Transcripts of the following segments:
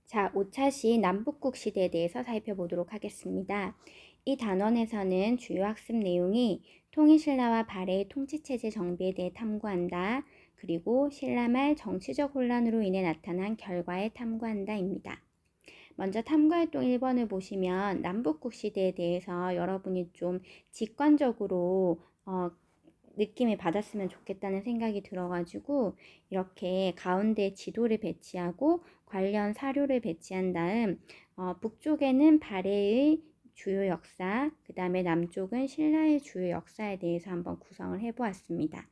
자, 5차 시 남북국 시대에 대해서 살펴보도록 하겠습니다. 이 단원에서는 주요 학습 내용이 통일신라와 발해의 통치체제 정비에 대해 탐구한다. 그리고 신라 말 정치적 혼란으로 인해 나타난 결과에 탐구한다입니다. 먼저 탐구활동 1번을 보시면 남북국 시대에 대해서 여러분이 좀 직관적으로 느낌을 받았으면 좋겠다는 생각이 들어가지고 이렇게 가운데 지도를 배치하고 관련 사료를 배치한 다음 북쪽에는 발해의 주요 역사, 그 다음에 남쪽은 신라의 주요 역사에 대해서 한번 구성을 해보았습니다.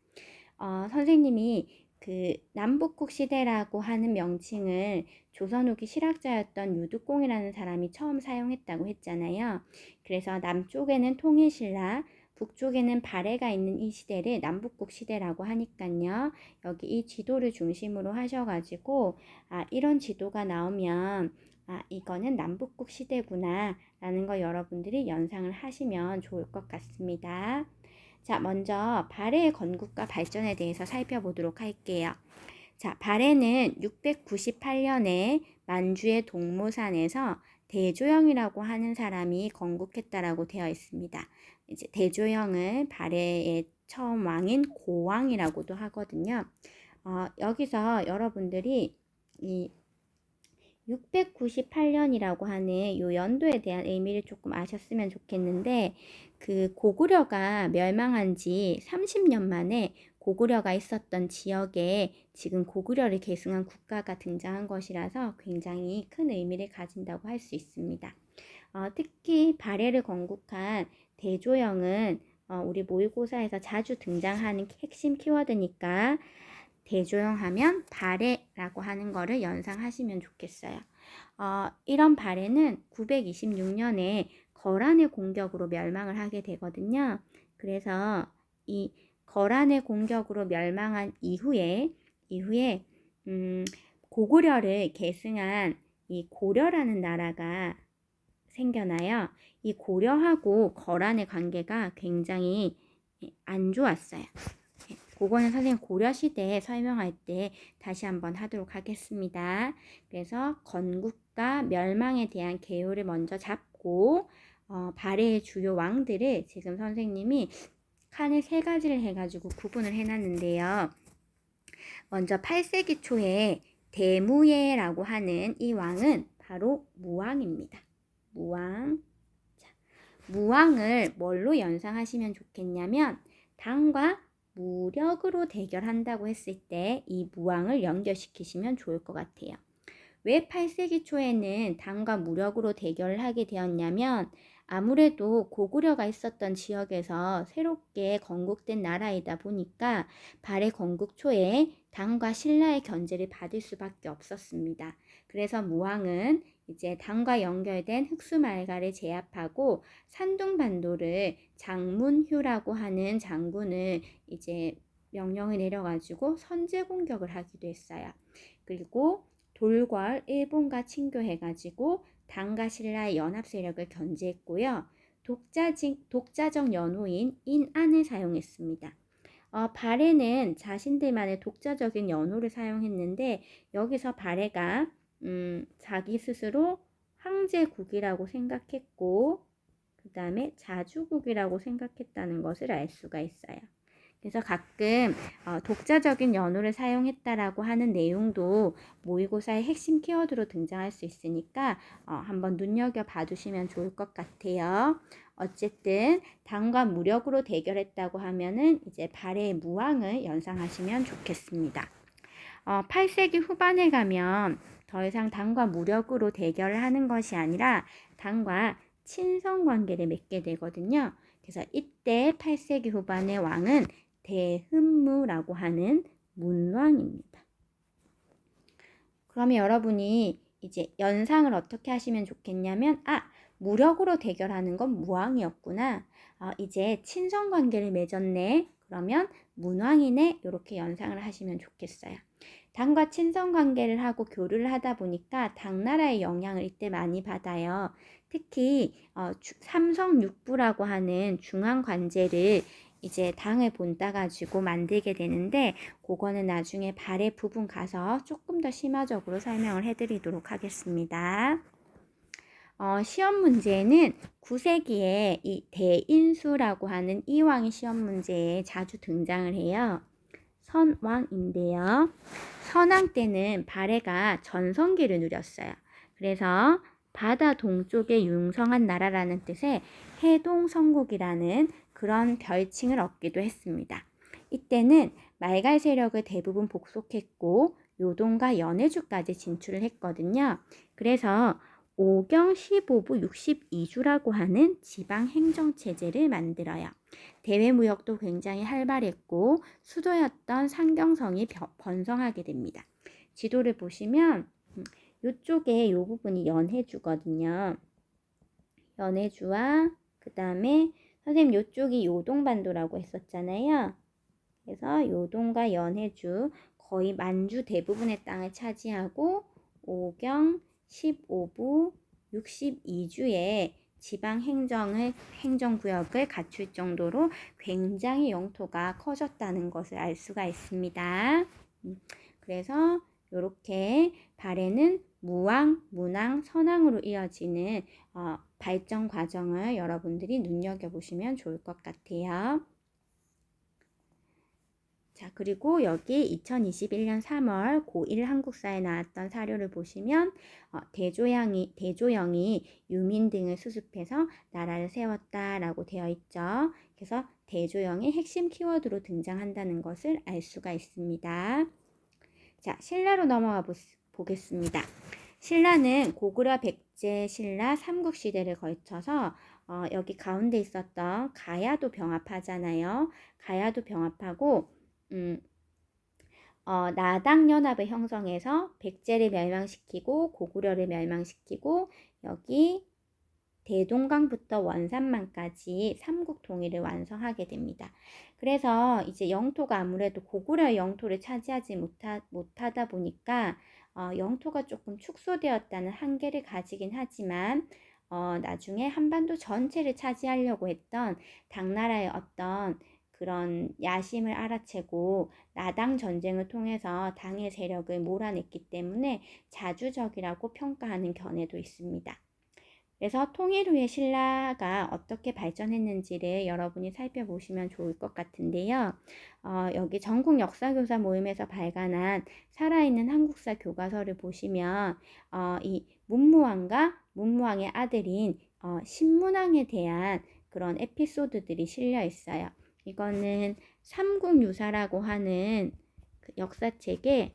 선생님이 그 남북국 시대라고 하는 명칭을 조선 후기 실학자였던 유득공이라는 사람이 처음 사용했다고 했잖아요. 그래서 남쪽에는 통일신라, 북쪽에는 발해가 있는 이 시대를 남북국 시대라고 하니까요. 여기 이 지도를 중심으로 하셔가지고 이런 지도가 나오면 이거는 남북국 시대구나 라는 거 여러분들이 연상을 하시면 좋을 것 같습니다. 자, 먼저 발해의 건국과 발전에 대해서 살펴보도록 할게요. 자, 발해는 698년에 만주의 동모산에서 대조영이라고 하는 사람이 건국했다라고 되어 있습니다. 이제 대조영은 발해의 처음 왕인 고왕이라고도 하거든요. 여기서 여러분들이 이 698년이라고 하는 요 연도에 대한 의미를 조금 아셨으면 좋겠는데, 그 고구려가 멸망한 지 30년 만에 고구려가 있었던 지역에 지금 고구려를 계승한 국가가 등장한 것이라서 굉장히 큰 의미를 가진다고 할 수 있습니다. 특히 발해를 건국한 대조영은 우리 모의고사에서 자주 등장하는 핵심 키워드니까 대조영 하면 발해라고 하는 거를 연상하시면 좋겠어요. 이런 발해는 926년에 거란의 공격으로 멸망을 하게 되거든요. 그래서 이 거란의 공격으로 멸망한 이후에 고구려를 계승한 이 고려라는 나라가 생겨나요. 이 고려하고 거란의 관계가 굉장히 안 좋았어요. 그거는 선생님 고려시대에 설명할 때 다시 한번 하도록 하겠습니다. 그래서 건국과 멸망에 대한 개요를 먼저 잡고 발해의 주요 왕들을 지금 선생님이 칸을 3가지를 해가지고 구분을 해놨는데요. 먼저 8세기 초에 대무예라고 하는 이 왕은 바로 무왕입니다. 무왕. 자, 무왕을 뭘로 연상하시면 좋겠냐면 당과 무력으로 대결한다고 했을 때 이 무왕을 연결시키시면 좋을 것 같아요. 왜 8세기 초에는 당과 무력으로 대결을 하게 되었냐면 아무래도 고구려가 있었던 지역에서 새롭게 건국된 나라이다 보니까 발해 건국 초에 당과 신라의 견제를 받을 수밖에 없었습니다. 그래서 무왕은 이제 당과 연결된 흑수말가를 제압하고 산둥반도를 장문휴라고 하는 장군을 이제 명령을 내려가지고 선제 공격을 하기도 했어요. 그리고 돌궐 일본과 친교해가지고 당과 신라의 연합 세력을 견제했고요. 독자적 연호인 인안을 사용했습니다. 발해는 자신들만의 독자적인 연호를 사용했는데 여기서 발해가 자기 스스로 황제국이라고 생각했고 그 다음에 자주국이라고 생각했다는 것을 알 수가 있어요. 그래서 가끔 독자적인 연호를 사용했다라고 하는 내용도 모의고사의 핵심 키워드로 등장할 수 있으니까 한번 눈여겨봐 두시면 좋을 것 같아요. 어쨌든 당과 무력으로 대결했다고 하면은 이제 발해의 무왕을 연상하시면 좋겠습니다. 8세기 후반에 가면 더 이상 당과 무력으로 대결을 하는 것이 아니라 당과 친선 관계를 맺게 되거든요. 그래서 이때 8세기 후반의 왕은 대흠무라고 하는 문왕입니다. 그러면 여러분이 이제 연상을 어떻게 하시면 좋겠냐면 무력으로 대결하는 건 무왕이었구나. 이제 친선 관계를 맺었네. 그러면 문왕이네. 이렇게 연상을 하시면 좋겠어요. 당과 친선 관계를 하고 교류를 하다 보니까 당나라의 영향을 이때 많이 받아요. 특히 삼성육부라고 하는 중앙 관제를 이제 당을 본따 가지고 만들게 되는데 그거는 나중에 발의 부분 가서 조금 더 심화적으로 설명을 해드리도록 하겠습니다. 시험 문제는 9세기에 이 대인수라고 하는 이왕이 시험 문제에 자주 등장을 해요. 선왕인데요. 선왕 때는 발해가 전성기를 누렸어요. 그래서 바다 동쪽에 융성한 나라라는 뜻의 해동성국이라는 그런 별칭을 얻기도 했습니다. 이때는 말갈 세력을 대부분 복속했고 요동과 연해주까지 진출을 했거든요. 그래서 오경 15부 62주라고 하는 지방행정체제를 만들어요. 대외무역도 굉장히 활발했고 수도였던 상경성이 번성하게 됩니다. 지도를 보시면 이쪽에 이 부분이 연해주거든요. 연해주와 그 다음에 선생님 이쪽이 요동반도라고 했었잖아요. 그래서 요동과 연해주 거의 만주 대부분의 땅을 차지하고 오경 15부 62주에 지방 행정구역을 갖출 정도로 굉장히 영토가 커졌다는 것을 알 수가 있습니다. 그래서 이렇게 발해는 무왕, 문왕, 선왕으로 이어지는 발전 과정을 여러분들이 눈여겨보시면 좋을 것 같아요. 자, 그리고 여기 2021년 3월 고1 한국사에 나왔던 사료를 보시면 대조영이 유민 등을 수습해서 나라를 세웠다라고 되어 있죠. 그래서 대조영이 핵심 키워드로 등장한다는 것을 알 수가 있습니다. 자, 신라로 넘어가 보겠습니다. 신라는 고구려, 백제, 신라, 삼국시대를 거쳐서 여기 가운데 있었던 가야도 병합하잖아요. 가야도 병합하고 나당연합을 형성해서 백제를 멸망시키고 고구려를 멸망시키고 여기 대동강부터 원산만까지 삼국 통일을 완성하게 됩니다. 그래서 이제 영토가 아무래도 고구려의 영토를 차지하지 못하다 보니까 영토가 조금 축소되었다는 한계를 가지긴 하지만 나중에 한반도 전체를 차지하려고 했던 당나라의 어떤 그런 야심을 알아채고 나당 전쟁을 통해서 당의 세력을 몰아냈기 때문에 자주적이라고 평가하는 견해도 있습니다. 그래서 통일 후에 신라가 어떻게 발전했는지를 여러분이 살펴보시면 좋을 것 같은데요. 여기 전국 역사교사 모임에서 발간한 살아있는 한국사 교과서를 보시면 이 문무왕과 문무왕의 아들인 신문왕에 대한 그런 에피소드들이 실려 있어요. 이거는 삼국유사라고 하는 그 역사책에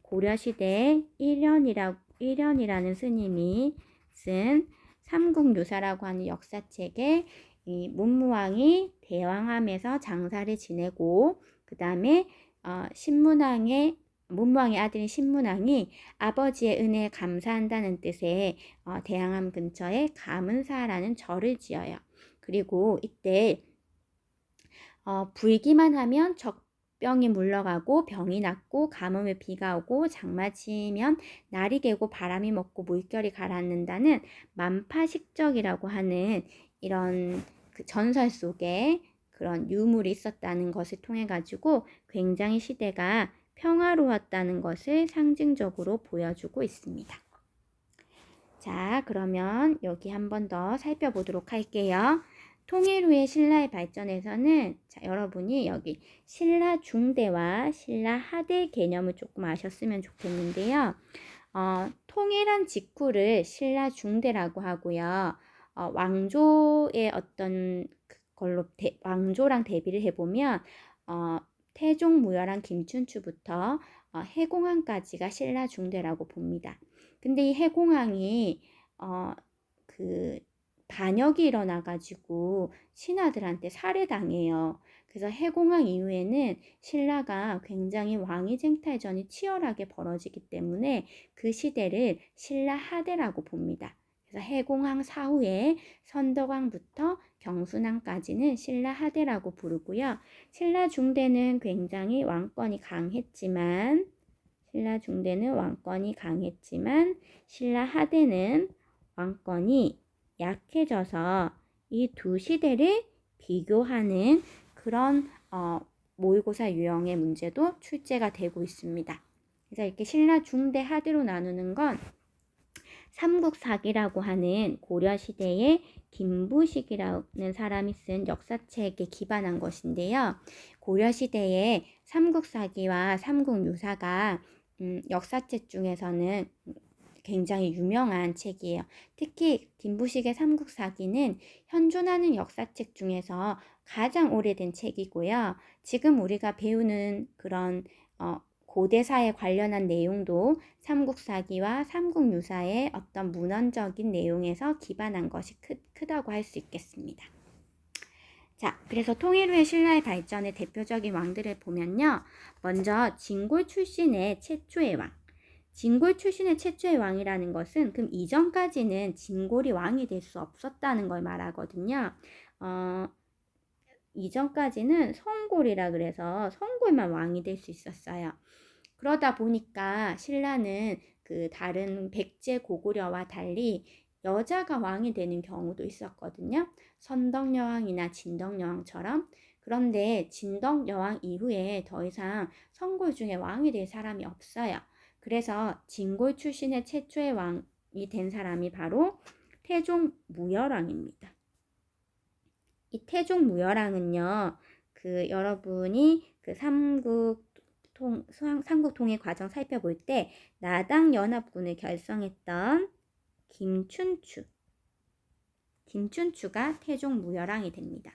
고려시대 1년이라는 스님이 쓴 삼국유사라고 하는 역사책에 이 문무왕이 대왕함에서 장사를 지내고 그 다음에 문무왕의 아들인 신문왕이 아버지의 은혜에 감사한다는 뜻의 대왕함 근처에 감은사라는 절을 지어요. 그리고 이때 불기만 하면 적병이 물러가고 병이 낫고 가뭄에 비가 오고 장마치면 날이 개고 바람이 먹고 물결이 가라앉는다는 만파식적이라고 하는 이런 그 전설 속에 그런 유물이 있었다는 것을 통해 가지고 굉장히 시대가 평화로웠다는 것을 상징적으로 보여주고 있습니다. 자, 그러면 여기 한 번 더 살펴보도록 할게요. 통일 후의 신라의 발전에서는 자, 여러분이 여기 신라 중대와 신라 하대 개념을 조금 아셨으면 좋겠는데요. 통일한 직후를 신라 중대라고 하고요. 왕조의 어떤 걸로 왕조랑 대비를 해보면 태종무열한 김춘추부터 해공항까지가 신라 중대라고 봅니다. 근데 이 해공항이 그 반역이 일어나가지고 신하들한테 살해당해요. 그래서 해공항 이후에는 신라가 굉장히 왕위쟁탈전이 치열하게 벌어지기 때문에 그 시대를 신라 하대라고 봅니다. 그래서 해공항 사후에 선덕왕부터 경순왕까지는 신라 하대라고 부르고요. 신라 중대는 굉장히 왕권이 강했지만 신라 하대는 왕권이 약해져서 이 두 시대를 비교하는 그런 모의고사 유형의 문제도 출제가 되고 있습니다. 그래서 이렇게 신라 중대 하대로 나누는 건 삼국사기라고 하는 고려시대의 김부식이라는 사람이 쓴 역사책에 기반한 것인데요. 고려시대의 삼국사기와 삼국유사가 역사책 중에서는 굉장히 유명한 책이에요. 특히 김부식의 삼국사기는 현존하는 역사책 중에서 가장 오래된 책이고요. 지금 우리가 배우는 그런 고대사에 관련한 내용도 삼국사기와 삼국유사의 어떤 문헌적인 내용에서 기반한 것이 크다고 할 수 있겠습니다. 자, 그래서 통일 후의 신라의 발전의 대표적인 왕들을 보면요. 먼저 진골 출신의 최초의 왕. 진골 출신의 최초의 왕이라는 것은 그럼 이전까지는 진골이 왕이 될 수 없었다는 걸 말하거든요. 이전까지는 성골이라 그래서 성골만 왕이 될 수 있었어요. 그러다 보니까 신라는 그 다른 백제 고구려와 달리 여자가 왕이 되는 경우도 있었거든요. 선덕여왕이나 진덕여왕처럼. 그런데 진덕여왕 이후에 더 이상 성골 중에 왕이 될 사람이 없어요. 그래서 진골 출신의 최초의 왕이 된 사람이 바로 태종무열왕입니다. 이 태종무열왕은요, 여러분이 삼국 통일 과정 살펴볼 때 나당연합군을 결성했던 김춘추가 태종무열왕이 됩니다.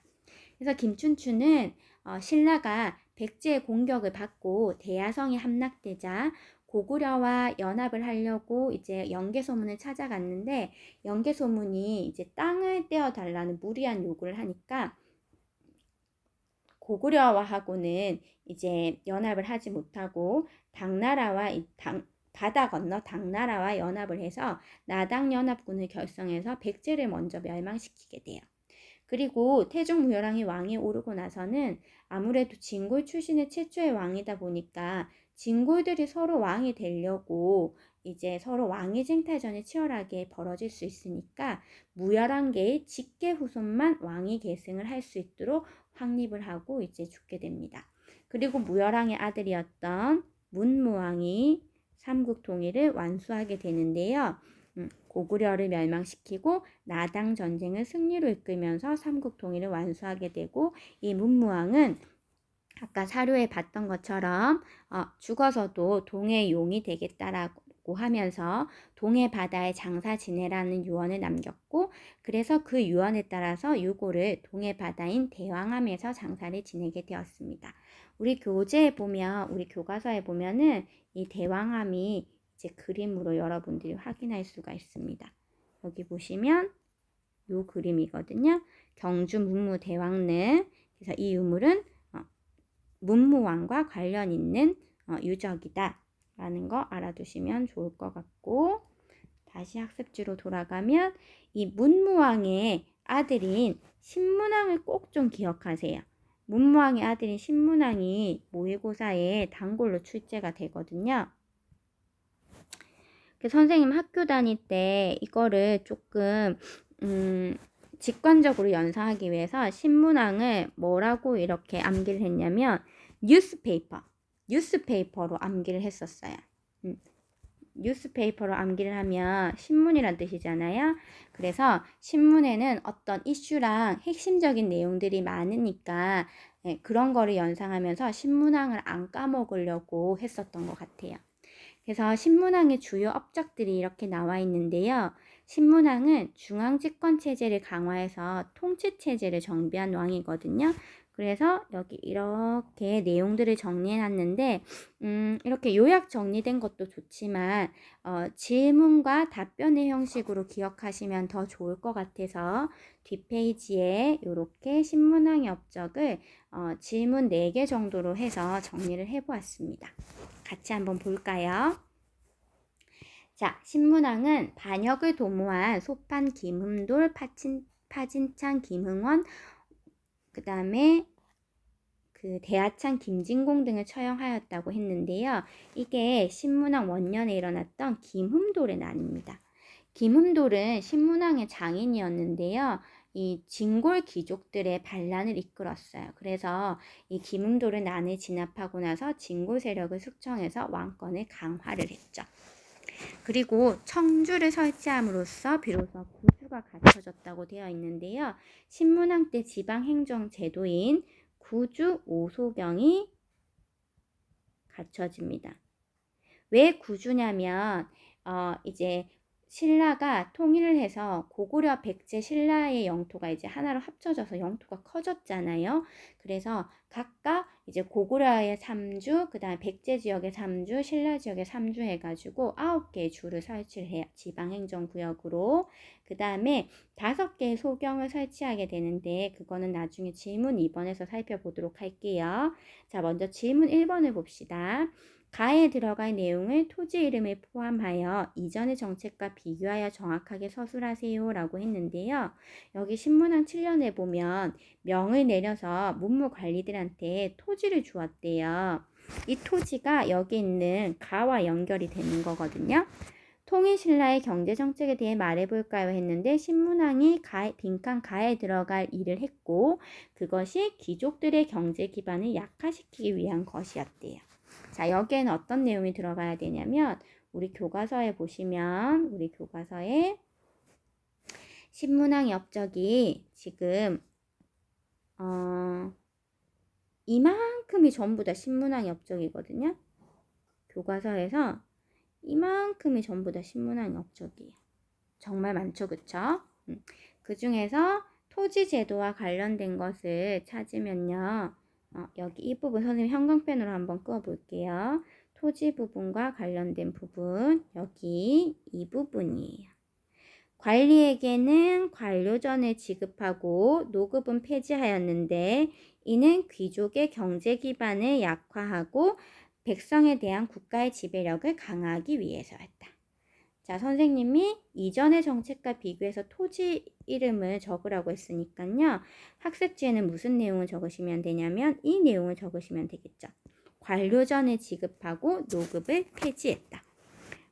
그래서 김춘추는 신라가 백제의 공격을 받고 대야성이 함락되자 고구려와 연합을 하려고 이제 영계소문을 찾아갔는데 영계소문이 이제 땅을 떼어달라는 무리한 요구를 하니까 고구려와하고는 이제 연합을 하지 못하고 바다 건너 당나라와 연합을 해서 나당연합군을 결성해서 백제를 먼저 멸망시키게 돼요. 그리고 태종무열왕이 왕에 오르고 나서는 아무래도 진골 출신의 최초의 왕이다 보니까 진골들이 서로 왕이 되려고 이제 서로 왕위 쟁탈전이 치열하게 벌어질 수 있으니까 무열왕계의 직계 후손만 왕위 계승을 할 수 있도록 확립을 하고 이제 죽게 됩니다. 그리고 무열왕의 아들이었던 문무왕이 삼국 통일을 완수하게 되는데요. 고구려를 멸망시키고 나당 전쟁을 승리로 이끌면서 삼국 통일을 완수하게 되고 이 문무왕은 아까 사료에 봤던 것처럼 죽어서도 동해 용이 되겠다라고 하면서 동해 바다에 장사 지내라는 유언을 남겼고 그래서 그 유언에 따라서 유고를 동해 바다인 대왕암에서 장사를 지내게 되었습니다. 우리 교과서에 보면은 이 대왕암이 이제 그림으로 여러분들이 확인할 수가 있습니다. 여기 보시면 이 그림이거든요. 경주 문무대왕릉. 그래서 이 유물은 문무왕과 관련 있는 유적이다 라는 거 알아두시면 좋을 것 같고 다시 학습지로 돌아가면 이 문무왕의 아들인 신문왕을 꼭 좀 기억하세요. 문무왕의 아들인 신문왕이 모의고사에 단골로 출제가 되거든요. 선생님 학교 다닐 때 이거를 조금 직관적으로 연상하기 위해서 신문왕을 뭐라고 이렇게 암기를 했냐면 뉴스페이퍼로 암기를 했었어요. 뉴스페이퍼로 암기를 하면 신문이란 뜻이잖아요. 그래서 신문에는 어떤 이슈랑 핵심적인 내용들이 많으니까 그런 거를 연상하면서 신문왕을 안 까먹으려고 했었던 것 같아요. 그래서 신문왕의 주요 업적들이 이렇게 나와 있는데요. 신문왕은 중앙집권체제를 강화해서 통치체제를 정비한 왕이거든요. 그래서 여기 이렇게 내용들을 정리해놨는데 이렇게 요약 정리된 것도 좋지만 질문과 답변의 형식으로 기억하시면 더 좋을 것 같아서 뒷페이지에 이렇게 신문왕의 업적을 질문 4개 정도로 해서 정리를 해보았습니다. 같이 한번 볼까요? 자, 신문왕은 반역을 도모한 소판 김흠돌, 파진찬 김흥원, 그 다음에 대하찬 김진공 등을 처형하였다고 했는데요. 이게 신문왕 원년에 일어났던 김흠돌의 난입니다. 김흠돌은 신문왕의 장인이었는데요. 이 진골 귀족들의 반란을 이끌었어요. 그래서 이 김응도를 난을 진압하고 나서 진골 세력을 숙청해서 왕권을 강화를 했죠. 그리고 청주를 설치함으로써 비로소 구주가 갖춰졌다고 되어 있는데요. 신문왕 때 지방행정 제도인 구주 오소경이 갖춰집니다. 왜 구주냐면 이제 신라가 통일을 해서 고구려 백제 신라의 영토가 이제 하나로 합쳐져서 영토가 커졌잖아요. 그래서 각각 이제 고구려의 3주, 그 다음에 백제 지역의 3주, 신라 지역의 3주 해가지고 9개의 주를 설치를 해요. 지방행정구역으로. 그 다음에 5개의 소경을 설치하게 되는데 그거는 나중에 질문 2번에서 살펴보도록 할게요. 자, 먼저 질문 1번을 봅시다. 가에 들어갈 내용을 토지 이름에 포함하여 이전의 정책과 비교하여 정확하게 서술하세요 라고 했는데요. 여기 신문왕 7년에 보면 명을 내려서 문무관리들한테 토지를 주었대요. 이 토지가 여기 있는 가와 연결이 되는 거거든요. 통일신라의 경제정책에 대해 말해볼까요 했는데 신문왕이 빈칸 가에 들어갈 일을 했고 그것이 귀족들의 경제 기반을 약화시키기 위한 것이었대요. 자, 여기에는 어떤 내용이 들어가야 되냐면 우리 교과서에 보시면 우리 교과서에 신문왕 엽적이 지금 이만큼이 전부 다 신문왕 엽적이거든요. 교과서에서 이만큼이 전부 다 신문왕 엽적이에요. 정말 많죠, 그쵸? 그 중에서 토지 제도와 관련된 것을 찾으면요. 여기 이 부분 선생님 형광펜으로 한번 그어볼게요. 토지 부분과 관련된 부분, 여기 이 부분이에요. 관리에게는 관료전을 지급하고 노급은 폐지하였는데 이는 귀족의 경제 기반을 약화하고 백성에 대한 국가의 지배력을 강화하기 위해서였다. 자, 선생님이 이전의 정책과 비교해서 토지 이름을 적으라고 했으니까요. 학습지에는 무슨 내용을 적으시면 되냐면 이 내용을 적으시면 되겠죠. 관료전을 지급하고 노급을 폐지했다.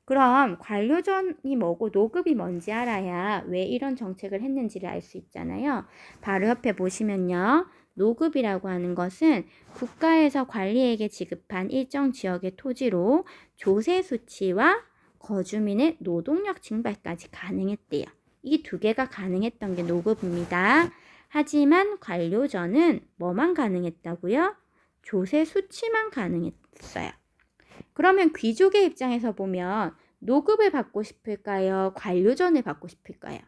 그럼 관료전이 뭐고 노급이 뭔지 알아야 왜 이런 정책을 했는지를 알 수 있잖아요. 바로 옆에 보시면요. 노급이라고 하는 것은 국가에서 관리에게 지급한 일정 지역의 토지로 조세 수치와 거주민의 노동력 증발까지 가능했대요. 이 두 개가 가능했던 게 노급입니다. 하지만 관료전은 뭐만 가능했다고요? 조세 수치만 가능했어요. 그러면 귀족의 입장에서 보면 노급을 받고 싶을까요? 관료전을 받고 싶을까요?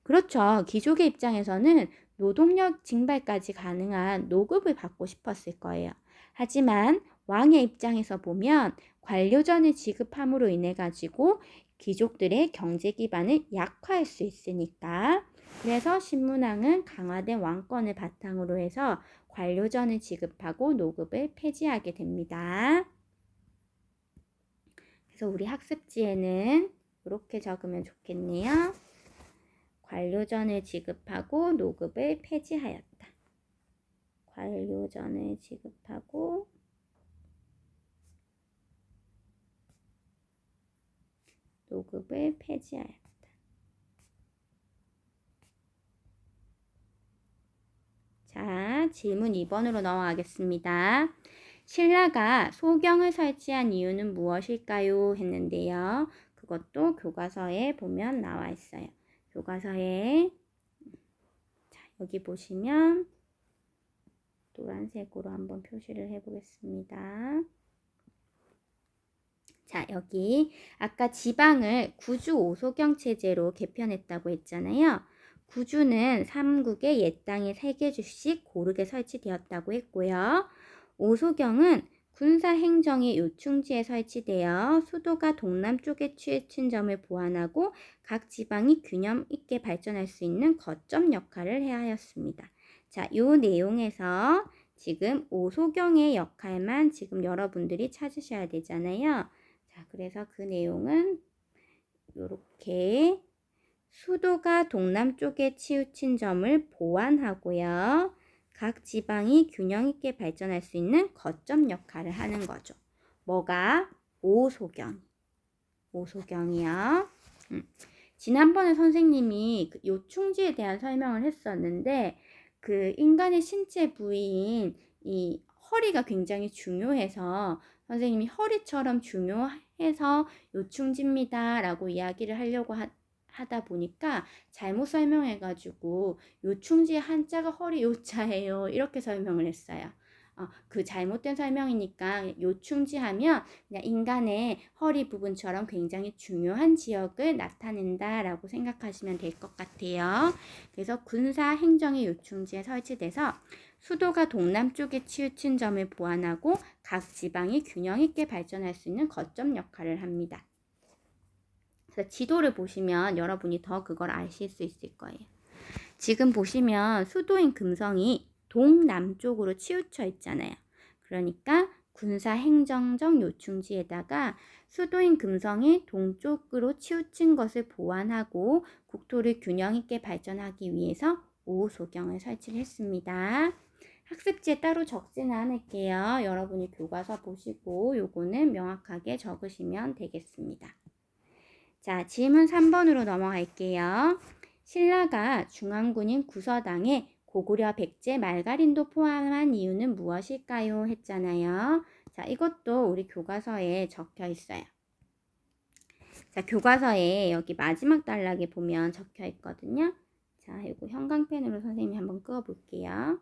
그렇죠. 귀족의 입장에서는 노동력 증발까지 가능한 노급을 받고 싶었을 거예요. 하지만 왕의 입장에서 보면 관료전을 지급함으로 인해 가지고 귀족들의 경제 기반을 약화할 수 있으니까 그래서 신문왕은 강화된 왕권을 바탕으로 해서 관료전을 지급하고 노급을 폐지하게 됩니다. 그래서 우리 학습지에는 이렇게 적으면 좋겠네요. 관료전을 지급하고 노급을 폐지하였다. 관료전을 지급하고 노급을 폐지하였다. 자, 질문 2번으로 넘어가겠습니다. 신라가 소경을 설치한 이유는 무엇일까요? 했는데요. 그것도 교과서에 보면 나와 있어요. 교과서에 자, 여기 보시면 노란색으로 한번 표시를 해보겠습니다. 자, 여기 아까 지방을 구주 오소경 체제로 개편했다고 했잖아요. 구주는 삼국의 옛 땅에 3개 주씩 고르게 설치되었다고 했고요. 오소경은 군사 행정의 요충지에 설치되어 수도가 동남쪽에 치우친 점을 보완하고 각 지방이 균형 있게 발전할 수 있는 거점 역할을 해야 하였습니다. 자, 이 내용에서 지금 오소경의 역할만 지금 여러분들이 찾으셔야 되잖아요. 자, 그래서 그 내용은 이렇게 수도가 동남쪽에 치우친 점을 보완하고요. 각 지방이 균형 있게 발전할 수 있는 거점 역할을 하는 거죠. 뭐가? 오소경이요. 지난번에 선생님이 그 요충지에 대한 설명을 했었는데 그 인간의 신체 부위인 이 허리가 굉장히 중요해서 선생님이 허리처럼 중요해서 요충지입니다 라고 이야기를 하려고 하다 보니까 잘못 설명해가지고 요충지의 한자가 허리 요자예요 이렇게 설명을 했어요. 그 잘못된 설명이니까 요충지 하면 그냥 인간의 허리 부분처럼 굉장히 중요한 지역을 나타낸다 라고 생각하시면 될 것 같아요. 그래서 군사 행정의 요충지에 설치돼서 수도가 동남쪽에 치우친 점을 보완하고 각 지방이 균형 있게 발전할 수 있는 거점 역할을 합니다. 그래서 지도를 보시면 여러분이 더 그걸 아실 수 있을 거예요. 지금 보시면 수도인 금성이 동남쪽으로 치우쳐 있잖아요. 그러니까 군사 행정적 요충지에다가 수도인 금성이 동쪽으로 치우친 것을 보완하고 국토를 균형 있게 발전하기 위해서 5호소경을 설치를 했습니다. 학습지에 따로 적지는 않을게요. 여러분이 교과서 보시고 요거는 명확하게 적으시면 되겠습니다. 자, 질문 3번으로 넘어갈게요. 신라가 중앙군인 구서당에 고구려, 백제, 말가린도 포함한 이유는 무엇일까요? 했잖아요. 자, 이것도 우리 교과서에 적혀 있어요. 자, 교과서에 여기 마지막 단락에 보면 적혀 있거든요. 자, 이거 형광펜으로 선생님이 한번 그어 볼게요.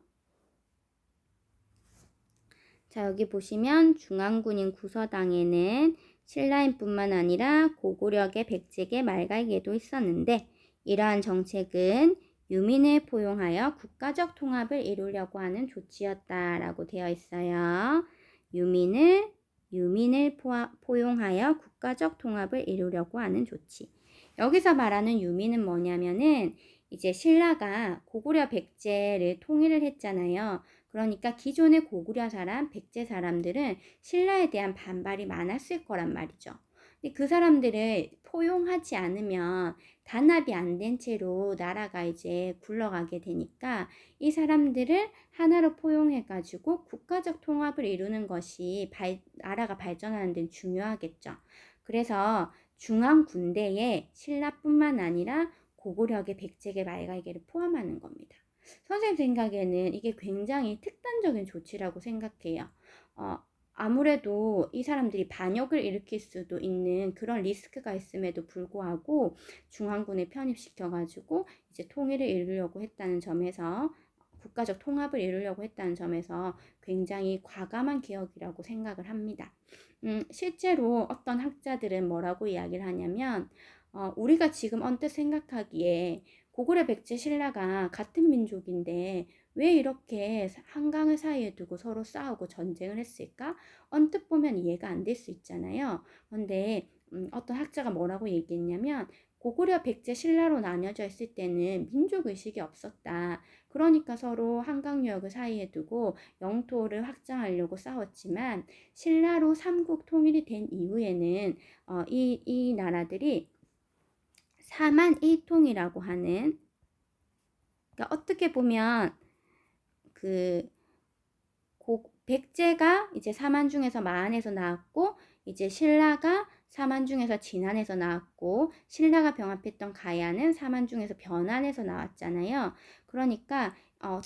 자, 여기 보시면 중앙군인 구서당에는 신라인뿐만 아니라 고구려계, 백제계, 말갈계도 있었는데 이러한 정책은 유민을 포용하여 국가적 통합을 이루려고 하는 조치였다라고 되어 있어요. 유민을 포용하여 국가적 통합을 이루려고 하는 조치. 여기서 말하는 유민은 뭐냐면은 이제 신라가 고구려, 백제를 통일을 했잖아요. 그러니까 기존의 고구려 사람, 백제 사람들은 신라에 대한 반발이 많았을 거란 말이죠. 근데 그 사람들을 포용하지 않으면 단합이 안 된 채로 나라가 이제 굴러가게 되니까 이 사람들을 하나로 포용해가지고 국가적 통합을 이루는 것이 나라가 발전하는 데 중요하겠죠. 그래서 중앙 군대에 신라뿐만 아니라 고구려계, 백제계, 말갈계를 포함하는 겁니다. 선생님 생각에는 이게 굉장히 특단적인 조치라고 생각해요. 아무래도 이 사람들이 반역을 일으킬 수도 있는 그런 리스크가 있음에도 불구하고 중앙군에 편입시켜가지고 이제 통일을 이루려고 했다는 점에서 국가적 통합을 이루려고 했다는 점에서 굉장히 과감한 개혁이라고 생각을 합니다. 실제로 어떤 학자들은 뭐라고 이야기를 하냐면 우리가 지금 언뜻 생각하기에 고구려, 백제, 신라가 같은 민족인데 왜 이렇게 한강을 사이에 두고 서로 싸우고 전쟁을 했을까? 언뜻 보면 이해가 안 될 수 있잖아요. 근데 어떤 학자가 뭐라고 얘기했냐면 고구려, 백제, 신라로 나뉘어져 있을 때는 민족의식이 없었다. 그러니까 서로 한강유역을 사이에 두고 영토를 확장하려고 싸웠지만 신라로 삼국 통일이 된 이후에는 이 나라들이 사만일통이라고 하는, 그러니까 어떻게 보면 백제가 이제 사만 중에서 마한에서 나왔고 이제 신라가 사만 중에서 진안에서 나왔고 신라가 병합했던 가야는 사만 중에서 변안에서 나왔잖아요. 그러니까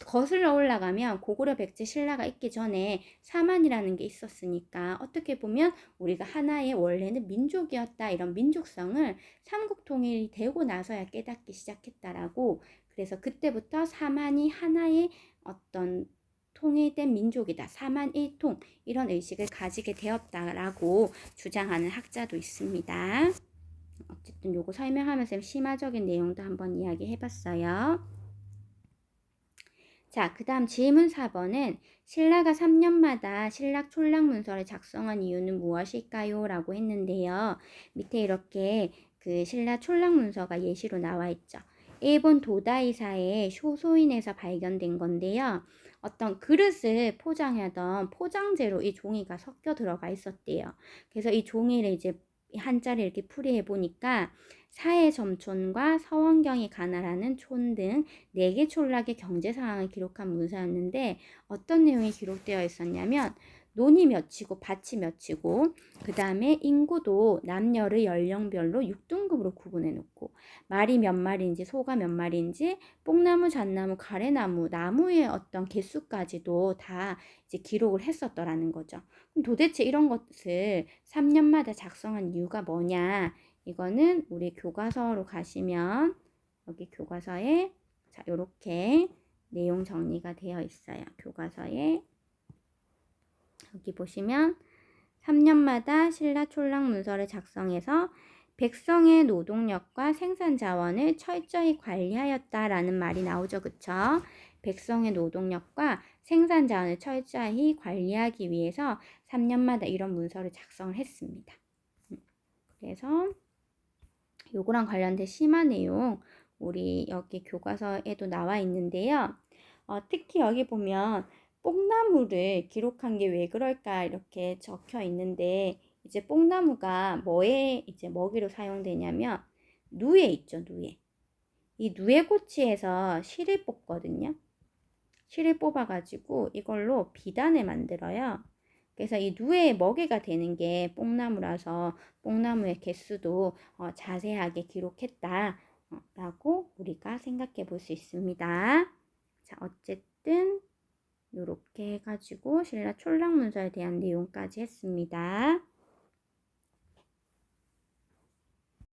거슬러 올라가면 고구려, 백제, 신라가 있기 전에 사만이라는 게 있었으니까 어떻게 보면 우리가 하나의 원래는 민족이었다 이런 민족성을 삼국통일이 되고 나서야 깨닫기 시작했다라고. 그래서 그때부터 사만이 하나의 어떤 통일된 민족이다. 사만일통 이런 의식을 가지게 되었다라고 주장하는 학자도 있습니다. 어쨌든 요거 설명하면서 심화적인 내용도 한번 이야기해봤어요. 자, 그 다음 질문 4번은 신라가 3년마다 신라 촌락문서를 작성한 이유는 무엇일까요? 라고 했는데요. 밑에 이렇게 그 신라 촌락문서가 예시로 나와 있죠. 일본 도다이사의 쇼소인에서 발견된 건데요. 어떤 그릇을 포장하던 포장재로 이 종이가 섞여 들어가 있었대요. 그래서 이 종이를 이제 한자를 이렇게 풀이해 보니까 사해점촌과 서원경이 가나라는 촌 등 4개 촌락의 경제 상황을 기록한 문서였는데 어떤 내용이 기록되어 있었냐면 논이 몇이고 밭이 몇이고, 그 다음에 인구도 남녀를 연령별로 6등급으로 구분해 놓고, 말이 몇 마리인지 소가 몇 마리인지, 뽕나무, 잣나무, 가래나무, 나무의 어떤 개수까지도 다 이제 기록을 했었더라는 거죠. 그럼 도대체 이런 것을 3년마다 작성한 이유가 뭐냐? 이거는 우리 교과서로 가시면 여기 교과서에 자, 요렇게 내용 정리가 되어 있어요. 교과서에 여기 보시면 3년마다 신라촌락 문서를 작성해서 백성의 노동력과 생산 자원을 철저히 관리하였다라는 말이 나오죠. 그쵸? 백성의 노동력과 생산 자원을 철저히 관리하기 위해서 3년마다 이런 문서를 작성을 했습니다. 그래서 요거랑 관련된 심화 내용 우리 여기 교과서에도 나와 있는데요. 특히 여기 보면 뽕나무를 기록한 게 왜 그럴까 이렇게 적혀 있는데, 이제 뽕나무가 뭐에 이제 먹이로 사용되냐면 누에 있죠, 누에. 이 누에고치에서 실을 뽑거든요. 실을 뽑아가지고 이걸로 비단을 만들어요. 그래서 이 누에의 먹이가 되는 게 뽕나무라서 뽕나무의 개수도 자세하게 기록했다 라고 우리가 생각해 볼 수 있습니다. 자, 어쨌든 이렇게 해가지고 신라 촌락문서에 대한 내용까지 했습니다.